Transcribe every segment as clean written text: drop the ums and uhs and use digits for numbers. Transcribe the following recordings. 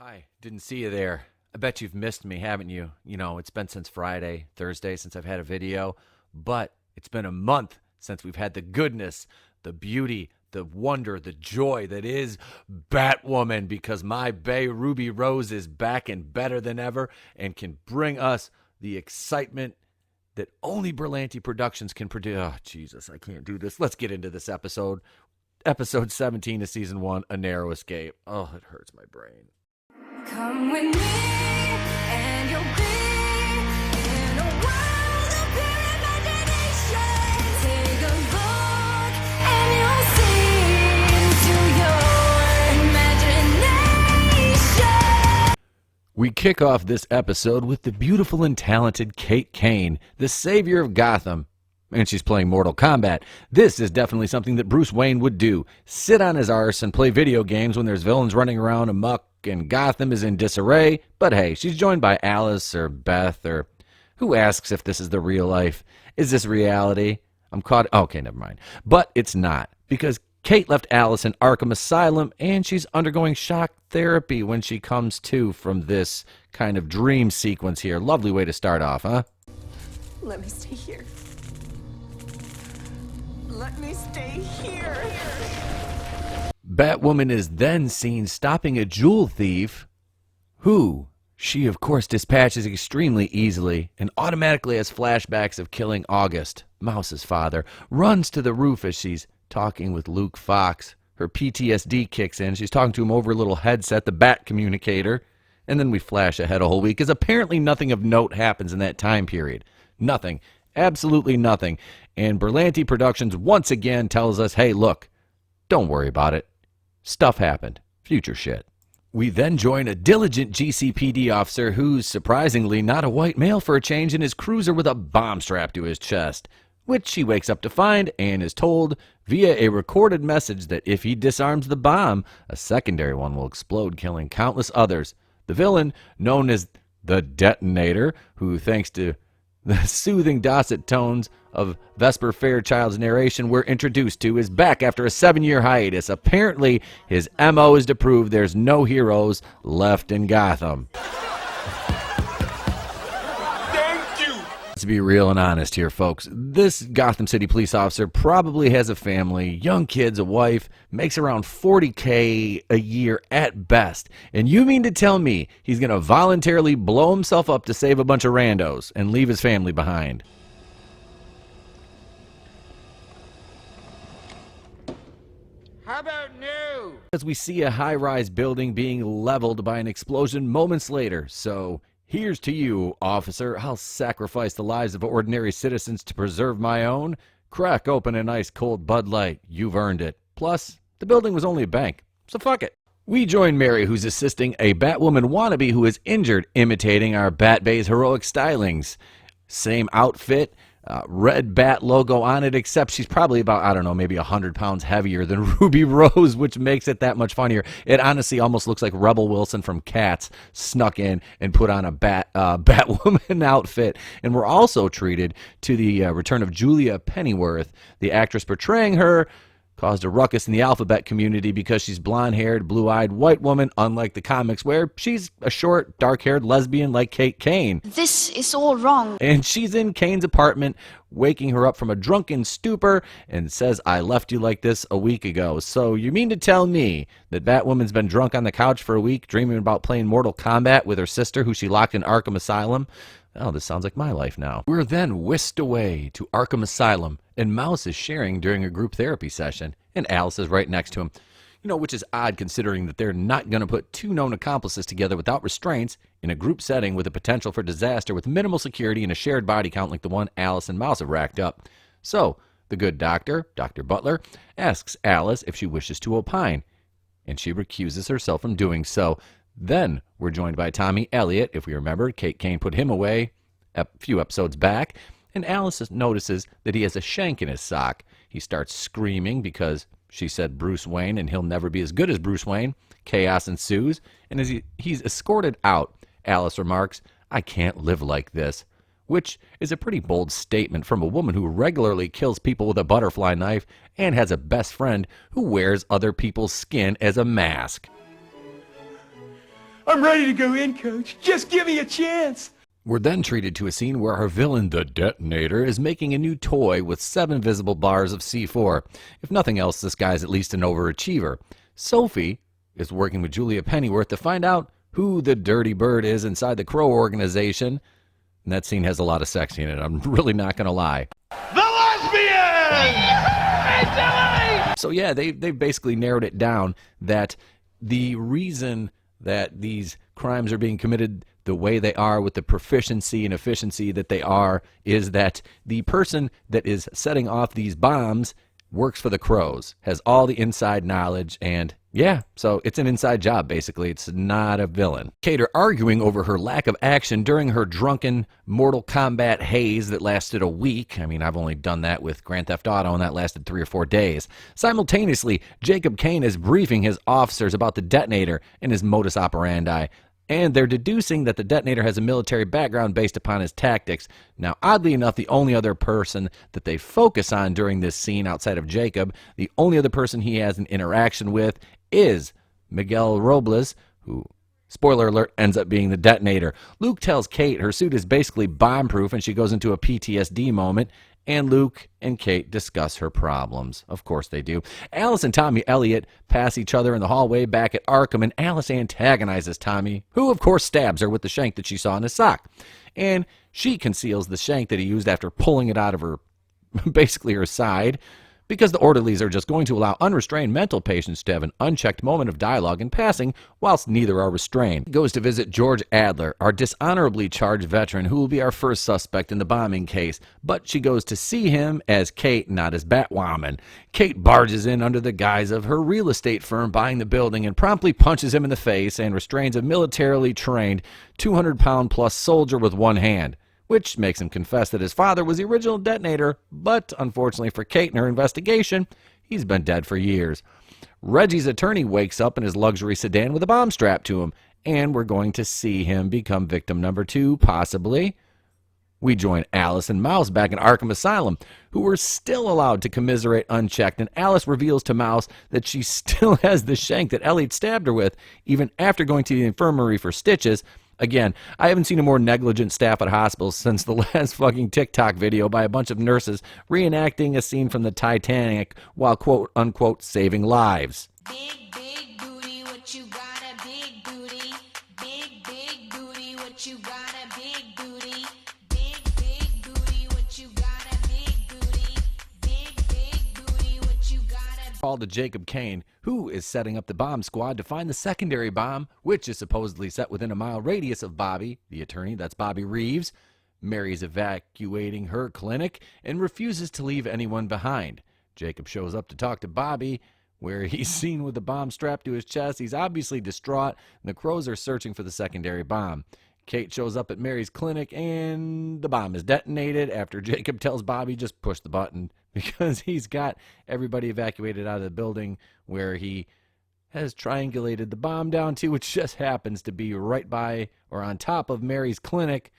hi. Didn't see you there. I bet you've missed me, haven't you? You know, it's been since Friday, Thursday since I've had a video, but it's been a month since we've had the goodness, the beauty, the wonder, the joy that is Batwoman, because my bae Ruby Rose is back and better than ever and can bring us the excitement that only Berlanti Productions can produce. Oh, Jesus, I can't do this. Let's get into this episode. Episode 17 of Season 1, A Narrow Escape. Oh, it hurts my brain. Come with me, and you'll be in a world of pure imagination. Take a look, and you'll see into your imagination. We kick off this episode with the beautiful and talented Kate Kane, the savior of Gotham. And she's playing Mortal Kombat. This is definitely something that Bruce Wayne would do. Sit on his arse and play video games when there's villains running around amok and Gotham is in disarray. But hey, she's joined by Alice or Beth or who asks if this is the real life. Is this reality? I'm caught. Okay, never mind. But it's not, because Kate left Alice in Arkham Asylum and she's undergoing shock therapy when she comes to from this kind of dream sequence here. Lovely way to start off, huh? Let me stay here. Let me stay here. Batwoman is then seen stopping a jewel thief who she, of course, dispatches extremely easily and automatically has flashbacks of killing August, Mouse's father, runs to the roof as she's talking with Luke Fox. Her PTSD kicks in. She's talking to him over a little headset, the Bat communicator, and then we flash ahead a whole week, because apparently nothing of note happens in that time period. Nothing. Absolutely nothing. And Berlanti Productions once again tells us, hey, look, don't worry about it. Stuff happened. Future shit. We then join a diligent GCPD officer who's surprisingly not a white male for a change in his cruiser with a bomb strapped to his chest, which he wakes up to find and is told via a recorded message that if he disarms the bomb, a secondary one will explode, killing countless others. The villain, known as the Detonator, who thanks to the soothing dulcet tones of Vesper Fairchild's narration we're introduced to, is back after a 7-year hiatus. Apparently, his MO is to prove there's no heroes left in Gotham. Thank you! Let's be real and honest here, folks. This Gotham City police officer probably has a family, young kids, a wife, makes around $40K a year at best. And you mean to tell me he's going to voluntarily blow himself up to save a bunch of randos and leave his family behind? How about no? As we see a high-rise building being leveled by an explosion moments later. So here's to you, officer. I'll sacrifice the lives of ordinary citizens to preserve my own. Crack open an ice-cold Bud Light. You've earned it. Plus, the building was only a bank, so fuck it. We join Mary, who's assisting a Batwoman wannabe who is injured, imitating our Bat-Bay's heroic stylings. Same outfit, red Bat logo on it, except she's probably about, I don't know, maybe 100 pounds heavier than Ruby Rose, which makes it that much funnier. It honestly almost looks like Rebel Wilson from Cats snuck in and put on a Batwoman outfit. And we're also treated to the return of Julia Pennyworth. The actress portraying her caused a ruckus in the alphabet community because she's blonde-haired, blue-eyed white woman, unlike the comics where she's a short, dark-haired lesbian like Kate Kane. This is all wrong. And she's in Kane's apartment, waking her up from a drunken stupor, and says, I left you like this a week ago. So you mean to tell me that Batwoman's been drunk on the couch for a week, dreaming about playing Mortal Kombat with her sister, who she locked in Arkham Asylum? Oh, this sounds like my life now. We're then whisked away to Arkham Asylum, and Mouse is sharing during a group therapy session, and Alice is right next to him. You know, which is odd considering that they're not going to put two known accomplices together without restraints in a group setting with a potential for disaster with minimal security and a shared body count like the one Alice and Mouse have racked up. So, the good doctor, Dr. Butler, asks Alice if she wishes to opine, and she recuses herself from doing so. Then we're joined by Tommy Elliott. If we remember, Kate Kane put him away a few episodes back, and Alice notices that he has a shank in his sock. He starts screaming because she said Bruce Wayne and he'll never be as good as Bruce Wayne. Chaos ensues, and as he's escorted out, Alice remarks, I can't live like this, which is a pretty bold statement from a woman who regularly kills people with a butterfly knife and has a best friend who wears other people's skin as a mask. I'm ready to go in, Coach. Just give me a chance. We're then treated to a scene where our villain, the Detonator, is making a new toy with 7 visible bars of C4. If nothing else, this guy's at least an overachiever. Sophie is working with Julia Pennyworth to find out who the dirty bird is inside the Crow organization. And that scene has a lot of sex in it, I'm really not going to lie. The lesbian! So yeah, they basically narrowed it down that the reason that these crimes are being committed the way they are with the proficiency and efficiency that they are is that the person that is setting off these bombs works for the Crows, has all the inside knowledge, and yeah, so it's an inside job, basically. It's not a villain. Kate are arguing over her lack of action during her drunken Mortal Kombat haze that lasted a week. I mean, I've only done that with Grand Theft Auto, and that lasted 3 or 4 days. Simultaneously, Jacob Kane is briefing his officers about the detonator and his modus operandi, and they're deducing that the detonator has a military background based upon his tactics. Now, oddly enough, the only other person that they focus on during this scene outside of Jacob, the only other person he has an interaction with is Miguel Robles, who, spoiler alert, ends up being the detonator. Luke tells Kate her suit is basically bomb-proof, and she goes into a PTSD moment, and Luke and Kate discuss her problems. Of course they do. Alice and Tommy Elliott pass each other in the hallway back at Arkham, and Alice antagonizes Tommy, who of course stabs her with the shank that she saw in his sock. And she conceals the shank that he used after pulling it out of her, basically her side, because the orderlies are just going to allow unrestrained mental patients to have an unchecked moment of dialogue in passing whilst neither are restrained. Goes to visit George Adler, our dishonorably charged veteran who will be our first suspect in the bombing case, but she goes to see him as Kate, not as Batwoman. Kate barges in under the guise of her real estate firm buying the building and promptly punches him in the face and restrains a militarily trained 200-pound-plus soldier with one hand, which makes him confess that his father was the original detonator, but unfortunately for Kate and her investigation, he's been dead for years. Reggie's attorney wakes up in his luxury sedan with a bomb strapped to him, and we're going to see him become victim number 2, possibly. We join Alice and Mouse back in Arkham Asylum, who were still allowed to commiserate unchecked, and Alice reveals to Mouse that she still has the shank that Elliot stabbed her with, even after going to the infirmary for stitches. Again, I haven't seen a more negligent staff at hospitals since the last fucking TikTok video by a bunch of nurses reenacting a scene from the Titanic while quote-unquote saving lives. Big booty, what you got a big booty. Big booty, what you got a big booty. Big booty, what you got a big booty. Big booty, what you got a... Called to Jacob Kane, who is setting up the bomb squad to find the secondary bomb, which is supposedly set within a mile radius of Bobby, the attorney, that's Bobby Reeves. Mary's evacuating her clinic and refuses to leave anyone behind. Jacob shows up to talk to Bobby, where he's seen with the bomb strapped to his chest. He's obviously distraught, and the Crows are searching for the secondary bomb. Kate shows up at Mary's clinic, and the bomb is detonated after Jacob tells Bobby just push the button because he's got everybody evacuated out of the building where he has triangulated the bomb down to, which just happens to be right by or on top of Mary's clinic.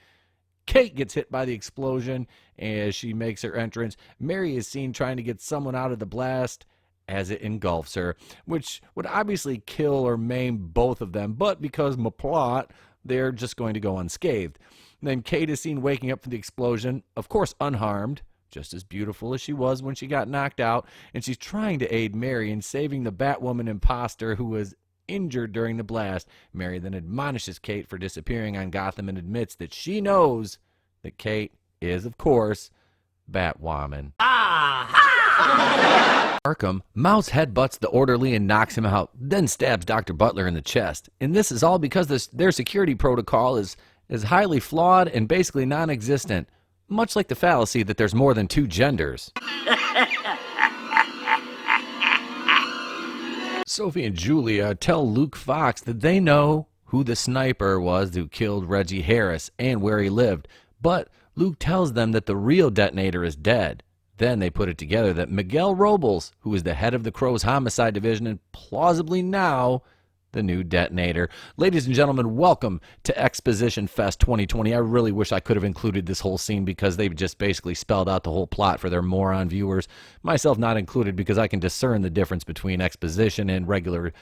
Kate gets hit by the explosion as she makes her entrance. Mary is seen trying to get someone out of the blast as it engulfs her, which would obviously kill or maim both of them, but because my plot, they're just going to go unscathed. And then Kate is seen waking up from the explosion, of course unharmed, just as beautiful as she was when she got knocked out, and she's trying to aid Mary in saving the Batwoman imposter who was injured during the blast. Mary then admonishes Kate for disappearing on Gotham and admits that she knows that Kate is, of course, Batwoman. Arkham, Mouse headbutts the orderly and knocks him out, then stabs Dr. Butler in the chest. And this is all because their security protocol is highly flawed and basically non-existent, much like the fallacy that there's more than 2 genders. Sophie and Julia tell Luke Fox that they know who the sniper was who killed Reggie Harris and where he lived, but Luke tells them that the real detonator is dead. Then they put it together that Miguel Robles, who is the head of the Crow's homicide division and plausibly now the new detonator. Ladies and gentlemen, welcome to Exposition Fest 2020. I really wish I could have included this whole scene because they've just basically spelled out the whole plot for their moron viewers, myself not included, because I can discern the difference between exposition and regular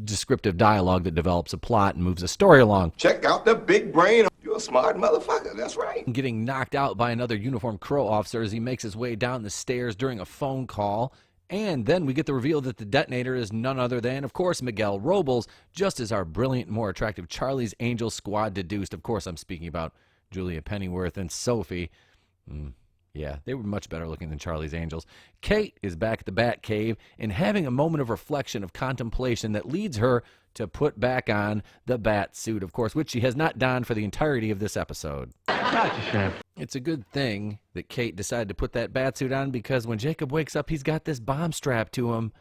descriptive dialogue that develops a plot and moves a story along. Check out the big brain. You're a smart motherfucker. That's right. Getting knocked out by another uniformed Crow officer as he makes his way down the stairs during a phone call. And then we get the reveal that the detonator is none other than, of course, Miguel Robles, just as our brilliant, more attractive Charlie's Angels squad deduced. Of course, I'm speaking about Julia Pennyworth and Sophie. Yeah, they were much better looking than Charlie's Angels. Kate is back at the Batcave and having a moment of reflection, of contemplation that leads her to put back on the bat suit, of course, which she has not donned for the entirety of this episode. That's a shame. It's a good thing that Kate decided to put that bat suit on, because when Jacob wakes up, he's got this bomb strapped to him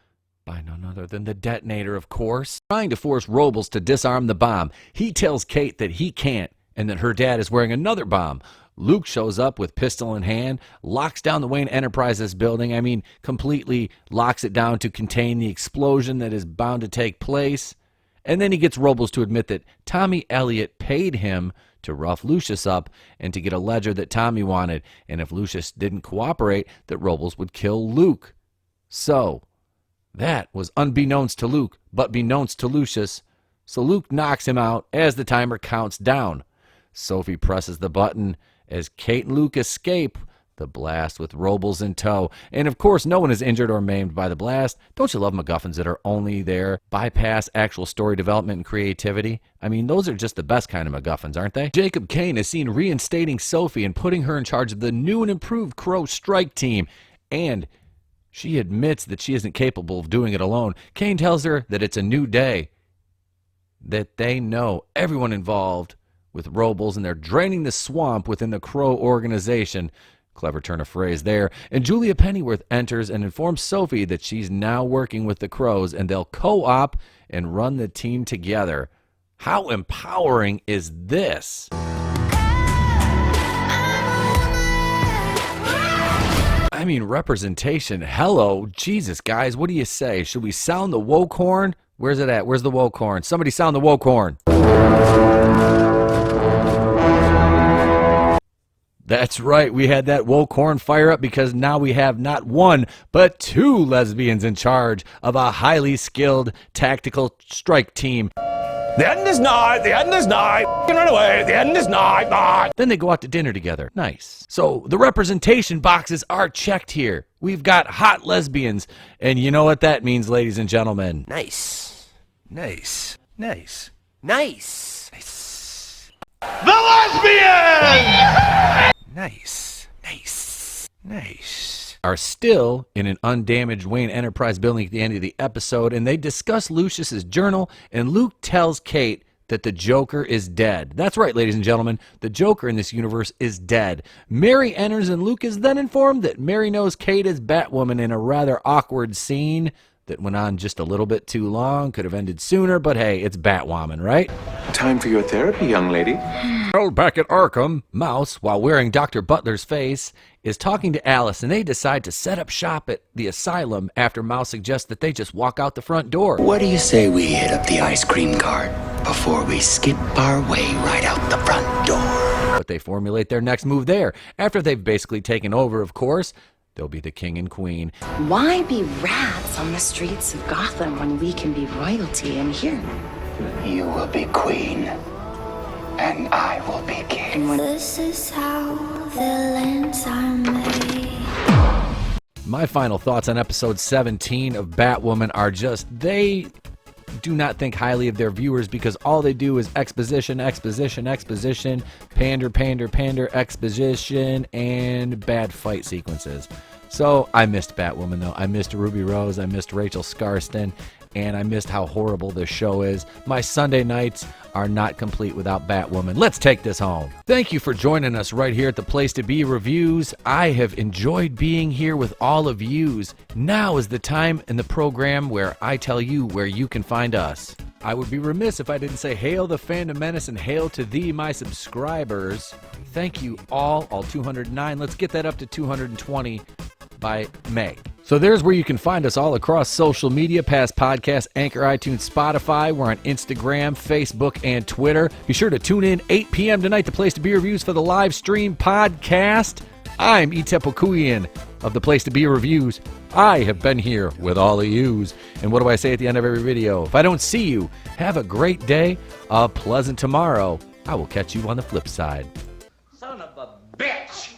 by none other than the detonator, of course. Trying to force Robles to disarm the bomb, he tells Kate that he can't and that her dad is wearing another bomb. Luke shows up with pistol in hand, locks down the Wayne Enterprises building. Completely locks it down to contain the explosion that is bound to take place. And then he gets Robles to admit that Tommy Elliott paid him to rough Lucius up and to get a ledger that Tommy wanted. And if Lucius didn't cooperate, that Robles would kill Luke. So, that was unbeknownst to Luke, but beknownst to Lucius. So Luke knocks him out as the timer counts down. Sophie presses the button as Kate and Luke escape the blast with Robles in tow. And of course, no one is injured or maimed by the blast. Don't you love MacGuffins that are only there, bypass actual story development and creativity? Those are just the best kind of MacGuffins, aren't they? Jacob Kane is seen reinstating Sophie and putting her in charge of the new and improved Crow strike team. And she admits that she isn't capable of doing it alone. Kane tells her that it's a new day, that they know everyone involved with Robles, and they're draining the swamp within the Crow organization. Clever turn of phrase there. And Julia Pennyworth enters and informs Sophie that she's now working with the Crows, and they'll co-op and run the team together. How empowering is this? Representation. Hello. Jesus, guys, what do you say? Should we sound the woke horn? Where's it at? Where's the woke horn? Somebody sound the woke horn. That's right, we had that woke horn fire up because now we have not one, but two lesbians in charge of a highly skilled tactical strike team. The end is nigh, the end is nigh. Run away, the end is nigh. Then they go out to dinner together. Nice. So the representation boxes are checked here. We've got hot lesbians, and you know what that means, ladies and gentlemen. Nice. Nice. Nice. Nice. Nice. The lesbian! Nice. Nice. Nice. Are still in an undamaged Wayne Enterprise building at the end of the episode, and they discuss Lucius's journal, and Luke tells Kate that the Joker is dead. That's right, ladies and gentlemen, the Joker in this universe is dead. Mary enters, and Luke is then informed that Mary knows Kate is Batwoman in a rather awkward scene that went on just a little bit too long, could have ended sooner, but hey, it's Batwoman, right? Time for your therapy, young lady. Held back at Arkham, Mouse, while wearing Dr. Butler's face, is talking to Alice, and they decide to set up shop at the asylum after Mouse suggests that they just walk out the front door. What do you say we hit up the ice cream cart before we skip our way right out the front door? But they formulate their next move there. After they've basically taken over, of course, they'll be the king and queen. Why be rats on the streets of Gotham when we can be royalty in here? You will be queen, and I will be king. This is how villains are made. My final thoughts on episode 17 of Batwoman are just, they do not think highly of their viewers because all they do is exposition, exposition, exposition, pander, pander, pander, exposition, and bad fight sequences. So I missed Batwoman, though. I missed Ruby Rose, I missed Rachel Scarston, and I missed how horrible this show is. My Sunday nights are not complete without Batwoman. Let's take this home. Thank you for joining us right here at the Place to Be Reviews. I have enjoyed being here with all of yous. Now is the time in the program where I tell you where you can find us. I would be remiss if I didn't say hail the Fandom Menace and hail to thee, my subscribers. Thank you all 209. Let's get that up to 220 by May. So there's where you can find us all across social media, past podcasts, Anchor, iTunes, Spotify. We're on Instagram, Facebook, and Twitter. Be sure to tune in 8 p.m. tonight, the Place to Be Reviews for the live stream podcast. I'm Itepokuian of the Place to Be Reviews. I have been here with all of yous. And what do I say at the end of every video? If I don't see you, have a great day, a pleasant tomorrow. I will catch you on the flip side. Son of a bitch!